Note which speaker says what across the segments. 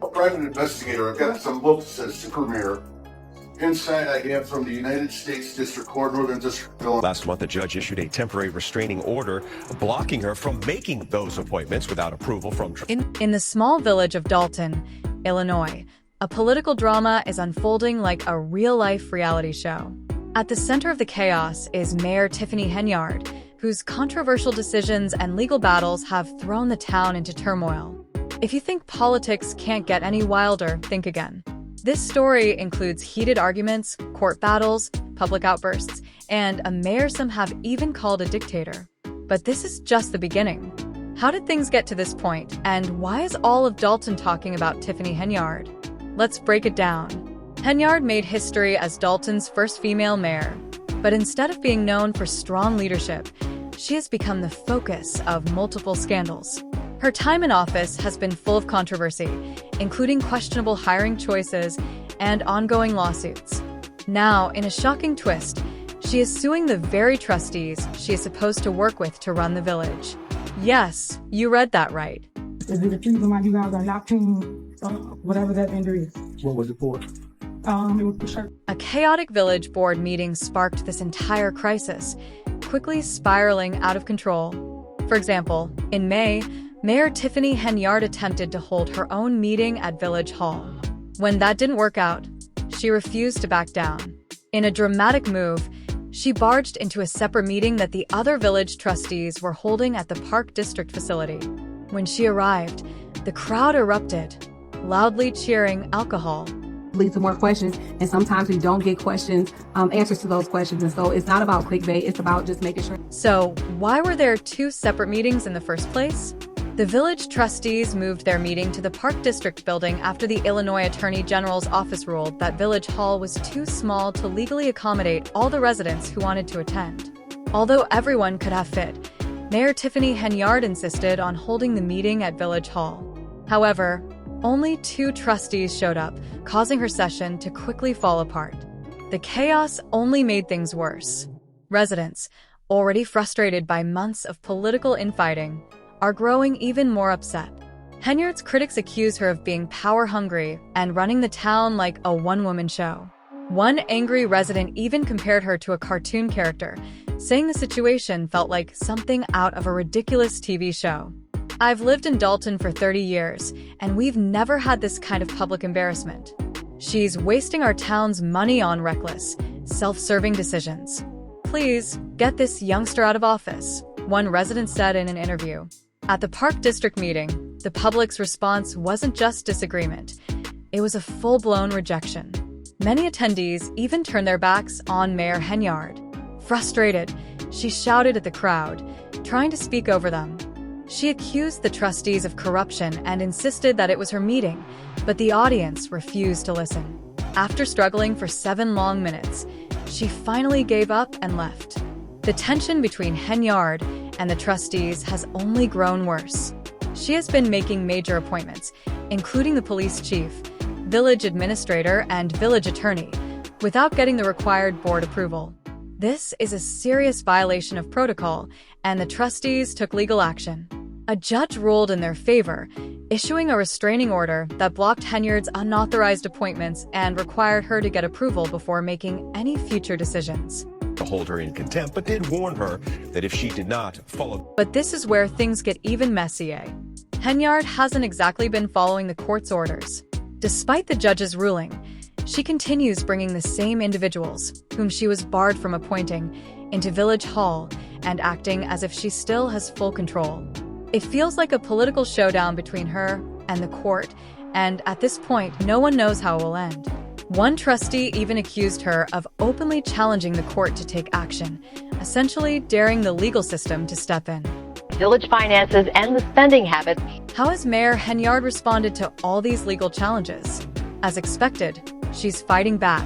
Speaker 1: a private investigator. I've got some books, says ConflictMayor. Inside, I have from the United States District Court, Northern District.
Speaker 2: Last month, a judge issued a temporary restraining order blocking her from making those appointments without approval from...
Speaker 3: In the small village of Dalton, Illinois, a political drama is unfolding like a real-life reality show. At the center of the chaos is Mayor Tiffany Henyard, whose controversial decisions and legal battles have thrown the town into turmoil. If you think politics can't get any wilder, think again. This story includes heated arguments, court battles, public outbursts, and a mayor some have even called a dictator. But this is just the beginning. How did things get to this point, and why is all of Dalton talking about Tiffany Henyard? Let's break it down. Henyard made history as Dalton's first female mayor, but instead of being known for strong leadership, she has become the focus of multiple scandals. Her time in office has been full of controversy, including questionable hiring choices and ongoing lawsuits. Now, in a shocking twist, she is suing the very trustees she is supposed to work with to run the village. Yes, you read that right.
Speaker 4: Is it the reason why you guys are not paying whatever that vendor is?
Speaker 1: What was it for?
Speaker 4: It was for sure.
Speaker 3: A chaotic village board meeting sparked this entire crisis, quickly spiraling out of control. For example, in May, Mayor Tiffany Henyard attempted to hold her own meeting at Village Hall. When that didn't work out, she refused to back down. In a dramatic move, she barged into a separate meeting that the other village trustees were holding at the Park District facility. When she arrived, the crowd erupted, loudly cheering alcohol.
Speaker 5: Lead to more questions, and sometimes we don't get answers to those questions, and so it's not about clickbait, it's about just making sure.
Speaker 3: So, why were there two separate meetings in the first place? The village trustees moved their meeting to the Park District building after the Illinois Attorney General's office ruled that Village Hall was too small to legally accommodate all the residents who wanted to attend. Although everyone could have fit, Mayor Tiffany Henyard insisted on holding the meeting at Village Hall. However, only 2 trustees showed up, causing her session to quickly fall apart. The chaos only made things worse. Residents, already frustrated by months of political infighting, are growing even more upset. Henyard's critics accuse her of being power-hungry and running the town like a one-woman show. One angry resident even compared her to a cartoon character, saying the situation felt like something out of a ridiculous TV show. I've lived in Dalton for 30 years, and we've never had this kind of public embarrassment. She's wasting our town's money on reckless, self-serving decisions. Please, get this youngster out of office, one resident said in an interview. At the Park District meeting, the public's response wasn't just disagreement. It was a full-blown rejection. Many attendees even turned their backs on Mayor Henyard. Frustrated, she shouted at the crowd, trying to speak over them. She accused the trustees of corruption and insisted that it was her meeting, but the audience refused to listen. After struggling for 7 long minutes, she finally gave up and left. The tension between Henyard and the trustees has only grown worse. She has been making major appointments, including the police chief, village administrator, and village attorney, without getting the required board approval. This is a serious violation of protocol, and the trustees took legal action. A judge ruled in their favor, issuing a restraining order that blocked Henyard's unauthorized appointments and required her to get approval before making any future decisions.
Speaker 2: To hold her in contempt, but did warn her that if she did not follow...
Speaker 3: But this is where things get even messier. Henyard hasn't exactly been following the court's orders. Despite the judge's ruling, she continues bringing the same individuals, whom she was barred from appointing, into Village Hall and acting as if she still has full control. It feels like a political showdown between her and the court, and at this point, no one knows how it will end. One trustee even accused her of openly challenging the court to take action, essentially daring the legal system to step in.
Speaker 6: Village finances and the spending habits.
Speaker 3: How has Mayor Henyard responded to all these legal challenges? As expected, she's fighting back.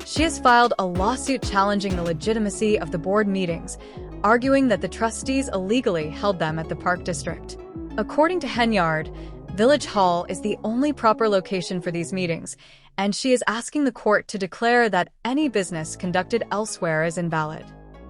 Speaker 3: She has filed a lawsuit challenging the legitimacy of the board meetings, arguing that the trustees illegally held them at the Park District. According to Henyard, Village Hall is the only proper location for these meetings, and she is asking the court to declare that any business conducted elsewhere is invalid.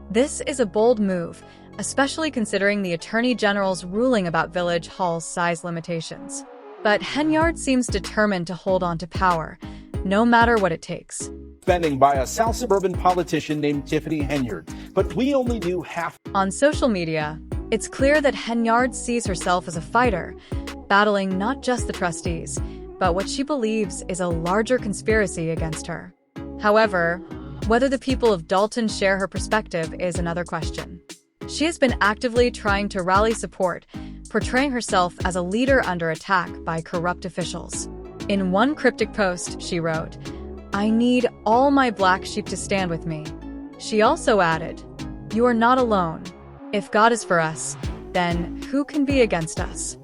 Speaker 3: This is a bold move, especially considering the Attorney General's ruling about Village Hall's size limitations. But Henyard seems determined to hold on to power, no matter what it takes.
Speaker 7: Spending by a South suburban politician named Tiffany Henyard, but we only knew half.
Speaker 3: On social media, it's clear that Henyard sees herself as a fighter, battling not just the trustees, but what she believes is a larger conspiracy against her. However, whether the people of Dalton share her perspective is another question. She has been actively trying to rally support, portraying herself as a leader under attack by corrupt officials. In one cryptic post, she wrote, "I need all my black sheep to stand with me." She also added, "You are not alone. If God is for us, then who can be against us?"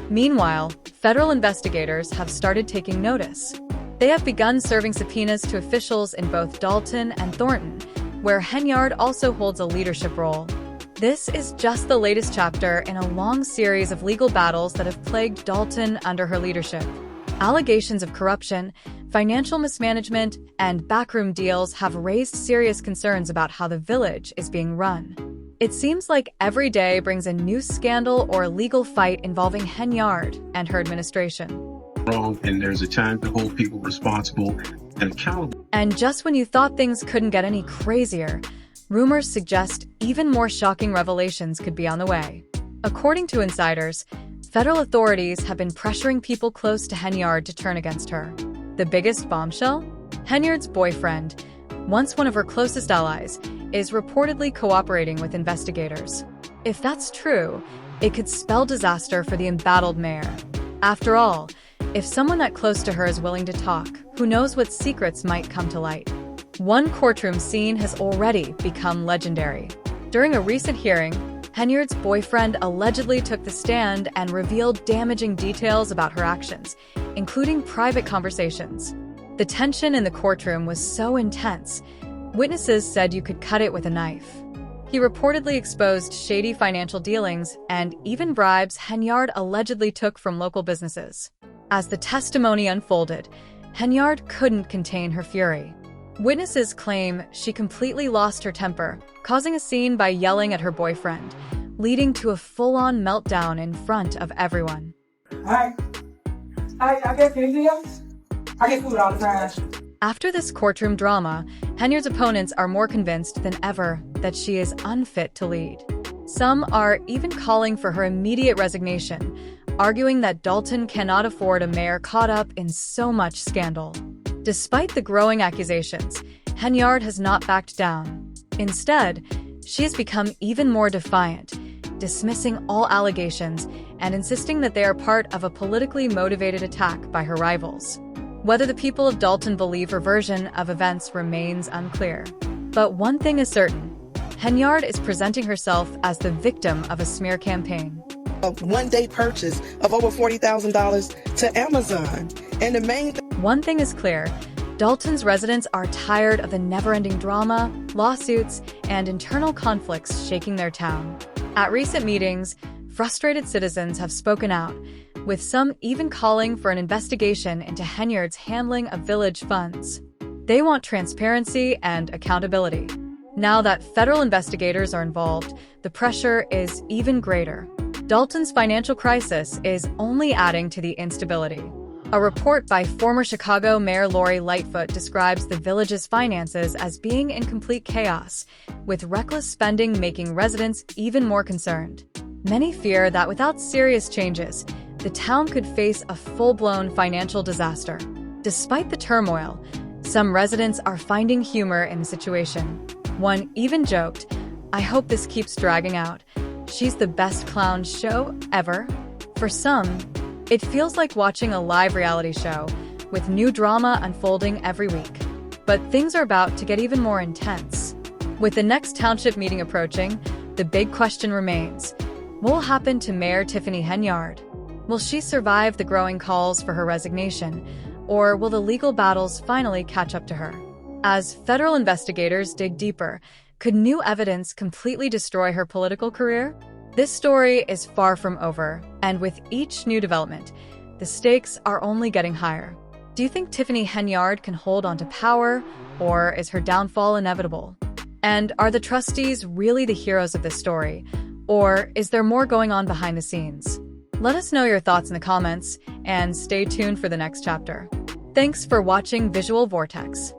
Speaker 3: Meanwhile, federal investigators have started taking notice. They have begun serving subpoenas to officials in both Dalton and Thornton, where Henyard also holds a leadership role. This is just the latest chapter in a long series of legal battles that have plagued Dalton under her leadership. Allegations of corruption, financial mismanagement, and backroom deals have raised serious concerns about how the village is being run. It seems like every day brings a new scandal or legal fight involving Henyard and her administration.
Speaker 8: Wrong, and there's a time to hold people responsible and accountable.
Speaker 3: And just when you thought things couldn't get any crazier, rumors suggest even more shocking revelations could be on the way. According to insiders, federal authorities have been pressuring people close to Henyard to turn against her. The biggest bombshell? Henyard's boyfriend, once one of her closest allies, is reportedly cooperating with investigators. If that's true, it could spell disaster for the embattled mayor. After all, if someone that close to her is willing to talk, who knows what secrets might come to light? One courtroom scene has already become legendary. During a recent hearing, Henyard's boyfriend allegedly took the stand and revealed damaging details about her actions, including private conversations. The tension in the courtroom was so intense, witnesses said you could cut it with a knife. He reportedly exposed shady financial dealings and even bribes Henyard allegedly took from local businesses. As the testimony unfolded, Henyard couldn't contain her fury. Witnesses claim she completely lost her temper, causing a scene by yelling at her boyfriend, leading to a full-on meltdown in front of everyone.
Speaker 4: I get anything else? I get food all the time.
Speaker 3: After this courtroom drama, Henyard's opponents are more convinced than ever that she is unfit to lead. Some are even calling for her immediate resignation, arguing that Dalton cannot afford a mayor caught up in so much scandal. Despite the growing accusations, Henyard has not backed down. Instead, she has become even more defiant, dismissing all allegations and insisting that they are part of a politically motivated attack by her rivals. Whether the people of Dalton believe her version of events remains unclear. But one thing is certain, Henyard is presenting herself as the victim of a smear campaign.
Speaker 9: A one-day purchase of over $40,000 to Amazon. And the main
Speaker 3: One thing is clear, Dalton's residents are tired of the never-ending drama, lawsuits, and internal conflicts shaking their town. At recent meetings, frustrated citizens have spoken out, with some even calling for an investigation into Henyard's handling of village funds. They want transparency and accountability. Now that federal investigators are involved, the pressure is even greater. Dalton's financial crisis is only adding to the instability. A report by former Chicago Mayor Lori Lightfoot describes the village's finances as being in complete chaos, with reckless spending making residents even more concerned. Many fear that without serious changes, the town could face a full-blown financial disaster. Despite the turmoil, some residents are finding humor in the situation. One even joked, "I hope this keeps dragging out. She's the best clown show ever." For some, it feels like watching a live reality show, with new drama unfolding every week. But things are about to get even more intense. With the next township meeting approaching, the big question remains, what will happen to Mayor Tiffany Henyard? Will she survive the growing calls for her resignation, or will the legal battles finally catch up to her? As federal investigators dig deeper, could new evidence completely destroy her political career? This story is far from over, and with each new development, the stakes are only getting higher. Do you think Tiffany Henyard can hold on to power, or is her downfall inevitable? And are the trustees really the heroes of this story, or is there more going on behind the scenes? Let us know your thoughts in the comments, and stay tuned for the next chapter. Thanks for watching Visual Vortex.